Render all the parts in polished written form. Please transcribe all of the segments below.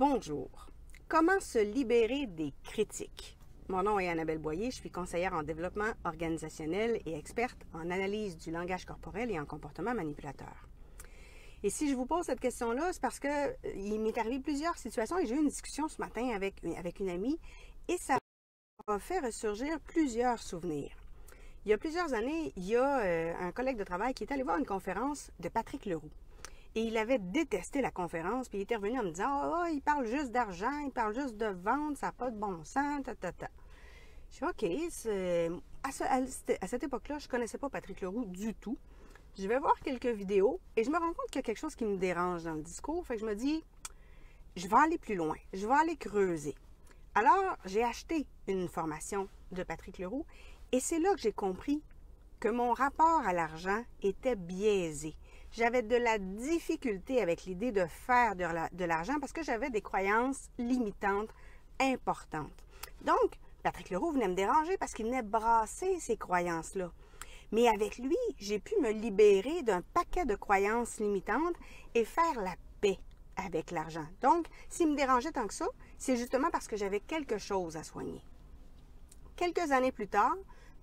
Bonjour. Comment se libérer des critiques? Mon nom est Annabelle Boyer, je suis conseillère en développement organisationnel et experte en analyse du langage corporel et en comportement manipulateur. Et si je vous pose cette question-là, c'est parce qu'il m'est arrivé plusieurs situations et j'ai eu une discussion ce matin avec une amie et ça m'a fait ressurgir plusieurs souvenirs. Il y a plusieurs années, il y a un collègue de travail qui est allé voir une conférence de Patrick Leroux. Et il avait détesté la conférence, puis il était revenu en me disant « Oh, il parle juste d'argent, il parle juste de vente, ça n'a pas de bon sens, ta. » Je suis OK, à cette époque-là, je ne connaissais pas Patrick Leroux du tout. Je vais voir quelques vidéos et je me rends compte qu'il y a quelque chose qui me dérange dans le discours. Fait que je me dis, je vais aller plus loin, je vais aller creuser. Alors, j'ai acheté une formation de Patrick Leroux et c'est là que j'ai compris que mon rapport à l'argent était biaisé. J'avais de la difficulté avec l'idée de faire de l'argent parce que j'avais des croyances limitantes importantes. Donc, Patrick Leroux venait me déranger parce qu'il venait brasser ces croyances-là. Mais avec lui, j'ai pu me libérer d'un paquet de croyances limitantes et faire la paix avec l'argent. Donc, s'il me dérangeait tant que ça, c'est justement parce que j'avais quelque chose à soigner. Quelques années plus tard,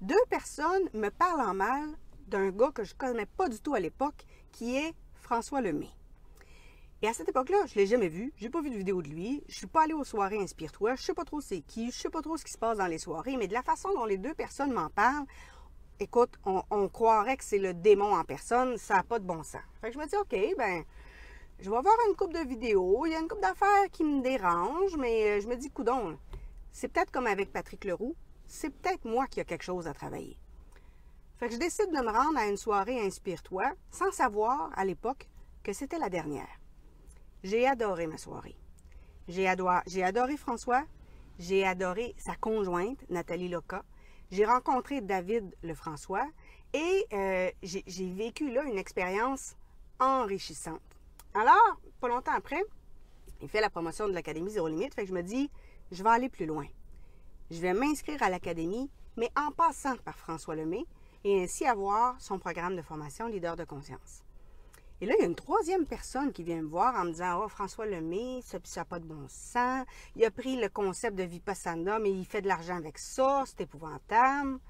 2 personnes me parlent en mal d'un gars que je ne connais pas du tout à l'époque, qui est François Lemay. Et à cette époque-là, je ne l'ai jamais vu, je n'ai pas vu de vidéo de lui, je ne suis pas allée aux soirées Inspire-toi, je ne sais pas trop c'est qui, je ne sais pas trop ce qui se passe dans les soirées, mais de la façon dont les 2 personnes m'en parlent, écoute, on croirait que c'est le démon en personne, ça n'a pas de bon sens. Fait que je me dis, OK, je vais voir une couple de vidéos, il y a une couple d'affaires qui me dérangent, mais je me dis, coudonc, c'est peut-être comme avec Patrick Leroux, c'est peut-être moi qui ai quelque chose à travailler. Fait que je décide de me rendre à une soirée Inspire-toi, sans savoir, à l'époque, que c'était la dernière. J'ai adoré ma soirée. J'ai adoré François, j'ai adoré sa conjointe, Nathalie Loca, j'ai rencontré David Lefrançois et j'ai vécu là une expérience enrichissante. Alors, pas longtemps après, il fait la promotion de l'Académie Zéro Limite, fait que je me dis, je vais aller plus loin. Je vais m'inscrire à l'Académie, mais en passant par François Lemay, et ainsi avoir son programme de formation Leader de conscience. Et là, il y a une 3e personne qui vient me voir en me disant « Oh, François Lemay, ça n'a pas de bon sens. Il a pris le concept de Vipassana, mais il fait de l'argent avec ça, c'est épouvantable. »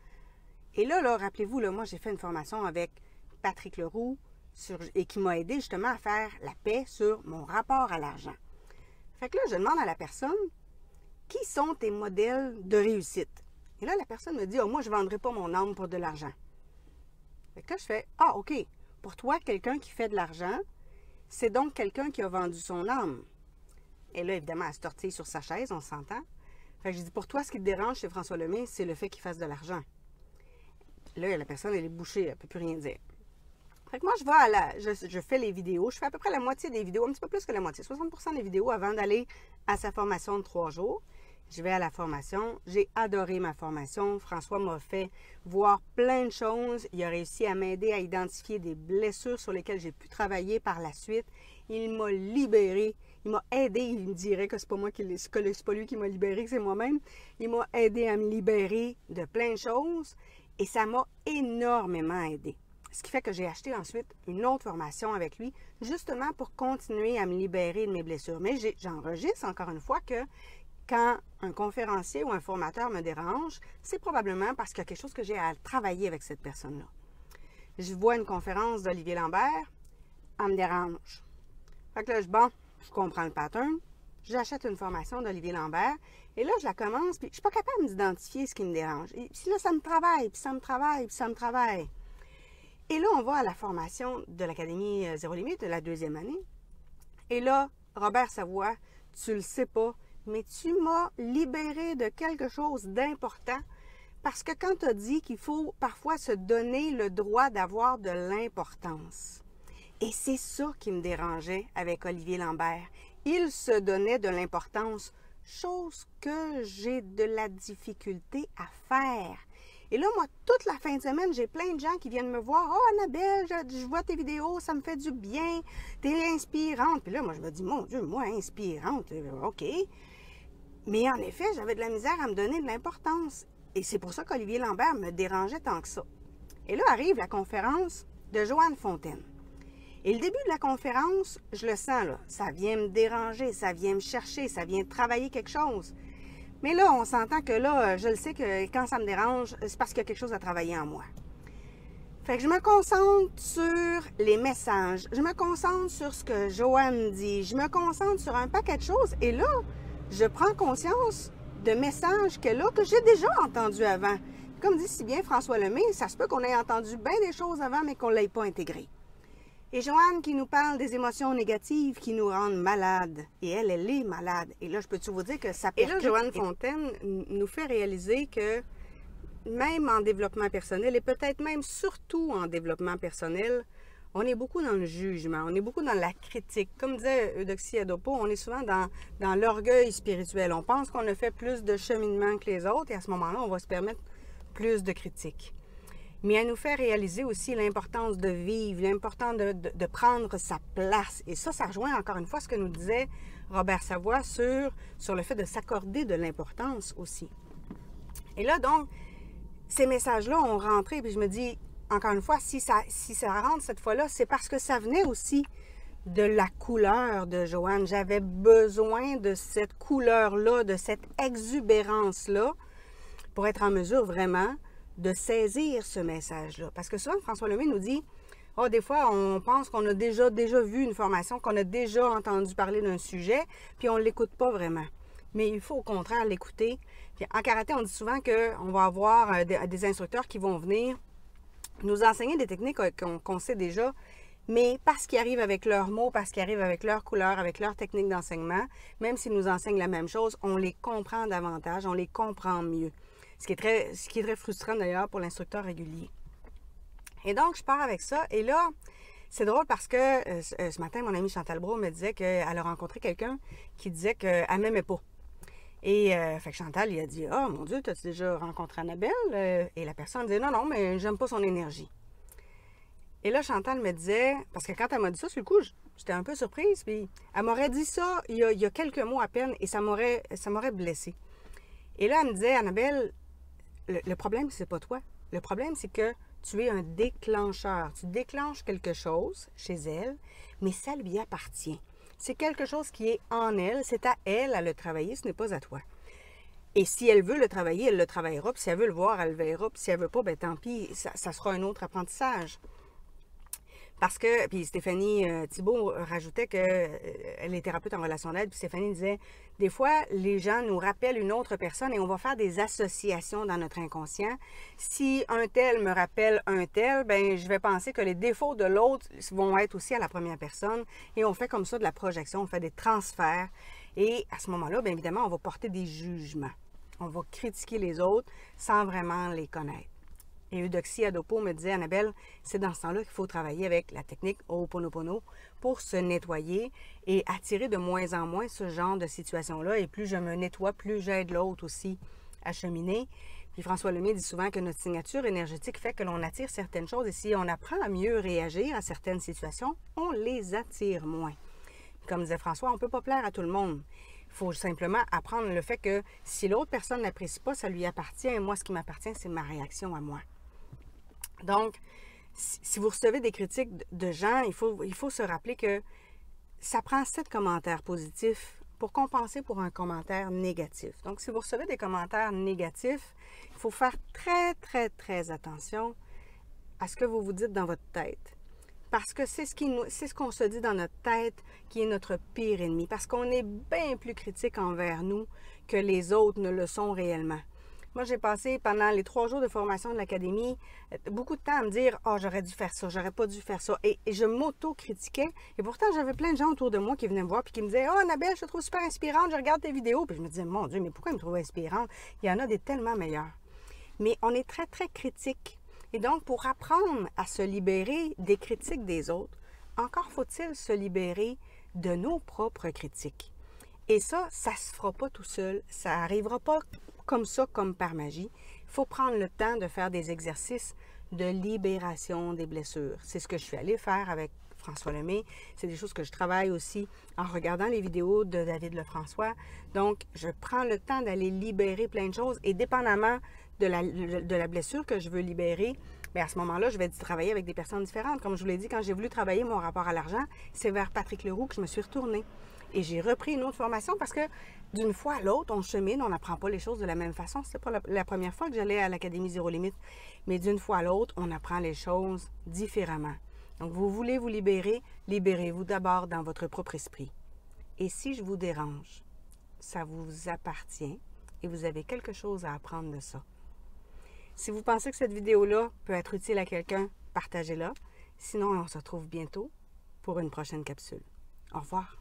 Et là rappelez-vous, moi, j'ai fait une formation avec Patrick Leroux et qui m'a aidé justement à faire la paix sur mon rapport à l'argent. Fait que là, je demande à la personne « Qui sont tes modèles de réussite? » Et là, la personne me dit « Oh, moi, je ne vendrai pas mon âme pour de l'argent. » Fait que là, je fais « Ah, OK. Pour toi, quelqu'un qui fait de l'argent, c'est donc quelqu'un qui a vendu son âme. » Et là, évidemment, elle se tortille sur sa chaise, on s'entend. Fait que je dis « Pour toi, ce qui te dérange chez François Lemay, c'est le fait qu'il fasse de l'argent. » Là, la personne, elle est bouchée, elle ne peut plus rien dire. Fait que moi, je fais les vidéos. Je fais à peu près la moitié des vidéos, un petit peu plus que la moitié, 60% des vidéos avant d'aller à sa formation de 3 jours. Je vais à la formation. J'ai adoré ma formation. François m'a fait voir plein de choses. Il a réussi à m'aider à identifier des blessures sur lesquelles j'ai pu travailler par la suite. Il m'a libérée. Il m'a aidé. Il me dirait que c'est pas moi c'est pas lui qui m'a libérée, que c'est moi-même. Il m'a aidé à me libérer de plein de choses et ça m'a énormément aidé. Ce qui fait que j'ai acheté ensuite une autre formation avec lui, justement pour continuer à me libérer de mes blessures. Mais j'enregistre encore une fois que quand un conférencier ou un formateur me dérange, c'est probablement parce qu'il y a quelque chose que j'ai à travailler avec cette personne-là. Je vois une conférence d'Olivier Lambert, elle me dérange. Fait que là, je comprends le pattern, j'achète une formation d'Olivier Lambert, et là, je la commence, puis je suis pas capable d'identifier ce qui me dérange. Et puis là, ça me travaille, puis ça me travaille, puis ça me travaille. Et là, on va à la formation de l'Académie Zéro Limite de la 2e année. Et là, Robert Savoie, tu le sais pas, mais tu m'as libéré de quelque chose d'important parce que quand tu as dit qu'il faut parfois se donner le droit d'avoir de l'importance. Et c'est ça qui me dérangeait avec Olivier Lambert. Il se donnait de l'importance, chose que j'ai de la difficulté à faire. Et là, moi, toute la fin de semaine, j'ai plein de gens qui viennent me voir. « Oh, Annabelle, je vois tes vidéos, ça me fait du bien, t'es inspirante. » Puis là, moi, je me dis « Mon Dieu, moi, inspirante, OK. » Mais en effet, j'avais de la misère à me donner de l'importance. Et c'est pour ça qu'Olivier Lambert me dérangeait tant que ça. Et là arrive la conférence de Joanne Fontaine. Et le début de la conférence, je le sens, là, ça vient me déranger, ça vient me chercher, ça vient travailler quelque chose. Mais là, on s'entend que là, je le sais que quand ça me dérange, c'est parce qu'il y a quelque chose à travailler en moi. Fait que je me concentre sur les messages, je me concentre sur ce que Joanne dit, je me concentre sur un paquet de choses et là, je prends conscience de messages que j'ai déjà entendus avant. Comme dit si bien François Lemay, ça se peut qu'on ait entendu bien des choses avant, mais qu'on ne l'ait pas intégrées. Et Joanne qui nous parle des émotions négatives qui nous rendent malades. Et elle est malade. Et là, je peux-tu vous dire que ça percute. Et là, Joanne Fontaine nous fait réaliser que même en développement personnel, et peut-être même surtout en développement personnel, on est beaucoup dans le jugement, on est beaucoup dans la critique. Comme disait Eudoxie Adopo, on est souvent dans l'orgueil spirituel. On pense qu'on a fait plus de cheminement que les autres et à ce moment-là, on va se permettre plus de critiques. Mais elle nous fait réaliser aussi l'importance de vivre, l'importance de prendre sa place. Et ça rejoint encore une fois ce que nous disait Robert Savoie sur le fait de s'accorder de l'importance aussi. Et là, donc, ces messages-là ont rentré, puis je me dis, encore une fois, si ça rentre cette fois-là, c'est parce que ça venait aussi de la couleur de Joanne. J'avais besoin de cette couleur-là, de cette exubérance-là, pour être en mesure vraiment de saisir ce message-là. Parce que souvent, François Lemay nous dit, des fois, on pense qu'on a déjà vu une formation, qu'on a déjà entendu parler d'un sujet, puis on ne l'écoute pas vraiment. Mais il faut au contraire l'écouter. Puis en karaté, on dit souvent qu'on va avoir des instructeurs qui vont venir nous enseigner des techniques qu'on sait déjà, mais parce qu'ils arrivent avec leurs mots, parce qu'ils arrivent avec leur couleur, avec leur technique d'enseignement, même s'ils nous enseignent la même chose, on les comprend davantage, on les comprend mieux. Ce qui est très frustrant d'ailleurs pour l'instructeur régulier. Et donc, je pars avec ça. Et là, c'est drôle parce que ce matin, mon amie Chantal Brault me disait qu'elle a rencontré quelqu'un qui disait qu'elle ne m'aimait pas. Et fait que Chantal, il a dit « Ah, mon Dieu, t'as-tu déjà rencontré Annabelle? » Et la personne disait « Non, mais j'aime pas son énergie. » Et là, Chantal me disait, parce que quand elle m'a dit ça, sur le coup, j'étais un peu surprise, puis elle m'aurait dit ça il y a quelques mots à peine et ça m'aurait blessée. Et là, elle me disait « Annabelle, le problème, c'est pas toi. Le problème, c'est que tu es un déclencheur. Tu déclenches quelque chose chez elle, mais ça lui appartient. C'est quelque chose qui est en elle. C'est à elle à le travailler. Ce n'est pas à toi. Et si elle veut le travailler, elle le travaillera. Puis si elle veut le voir, elle le verra. Puis si elle veut pas, ben tant pis. Ça sera un autre apprentissage. Parce que, puis Stéphanie Thibault rajoutait qu'elle est thérapeute en relation d'aide, puis Stéphanie disait, des fois, les gens nous rappellent une autre personne et on va faire des associations dans notre inconscient. Si un tel me rappelle un tel, ben je vais penser que les défauts de l'autre vont être aussi à la première personne et on fait comme ça de la projection, on fait des transferts et à ce moment-là, bien évidemment, on va porter des jugements. On va critiquer les autres sans vraiment les connaître. Et Eudoxie Adopo me disait, Annabelle, c'est dans ce temps-là qu'il faut travailler avec la technique Ho'oponopono pour se nettoyer et attirer de moins en moins ce genre de situation-là. Et plus je me nettoie, plus j'aide l'autre aussi à cheminer. Puis François Lemay dit souvent que notre signature énergétique fait que l'on attire certaines choses et si on apprend à mieux réagir à certaines situations, on les attire moins. Comme disait François, on ne peut pas plaire à tout le monde. Il faut simplement apprendre le fait que si l'autre personne n'apprécie pas, ça lui appartient. Et moi, ce qui m'appartient, c'est ma réaction à moi. Donc, si vous recevez des critiques de gens, il faut se rappeler que ça prend 7 commentaires positifs pour compenser pour un commentaire négatif. Donc, si vous recevez des commentaires négatifs, il faut faire très, très, très attention à ce que vous vous dites dans votre tête. Parce que c'est ce qu'on se dit dans notre tête qui est notre pire ennemi. Parce qu'on est bien plus critique envers nous que les autres ne le sont réellement. Moi, j'ai passé pendant les 3 jours de formation de l'Académie beaucoup de temps à me dire « Ah, j'aurais dû faire ça, j'aurais pas dû faire ça. » Et je m'auto-critiquais. Et pourtant, j'avais plein de gens autour de moi qui venaient me voir et qui me disaient « Oh, Annabelle, je te trouve super inspirante, je regarde tes vidéos. » Puis je me disais « Mon Dieu, mais pourquoi ils me trouvent inspirante? Il y en a des tellement meilleurs. » Mais on est très, très critique. Et donc, pour apprendre à se libérer des critiques des autres, encore faut-il se libérer de nos propres critiques. Et ça ne se fera pas tout seul. Ça n'arrivera pas comme ça, comme par magie. Il faut prendre le temps de faire des exercices de libération des blessures. C'est ce que je suis allée faire avec François Lemay. C'est des choses que je travaille aussi en regardant les vidéos de David Lefrançois. Donc, je prends le temps d'aller libérer plein de choses et dépendamment de la blessure que je veux libérer, Bien, à ce moment-là, je vais travailler avec des personnes différentes. Comme je vous l'ai dit, quand j'ai voulu travailler mon rapport à l'argent, c'est vers Patrick Leroux que je me suis retournée. Et j'ai repris une autre formation parce que d'une fois à l'autre, on chemine, on n'apprend pas les choses de la même façon. C'était pas la première fois que j'allais à l'Académie Zéro Limite, mais d'une fois à l'autre, on apprend les choses différemment. Donc, vous voulez vous libérer, libérez-vous d'abord dans votre propre esprit. Et si je vous dérange, ça vous appartient et vous avez quelque chose à apprendre de ça. Si vous pensez que cette vidéo-là peut être utile à quelqu'un, partagez-la. Sinon, on se retrouve bientôt pour une prochaine capsule. Au revoir.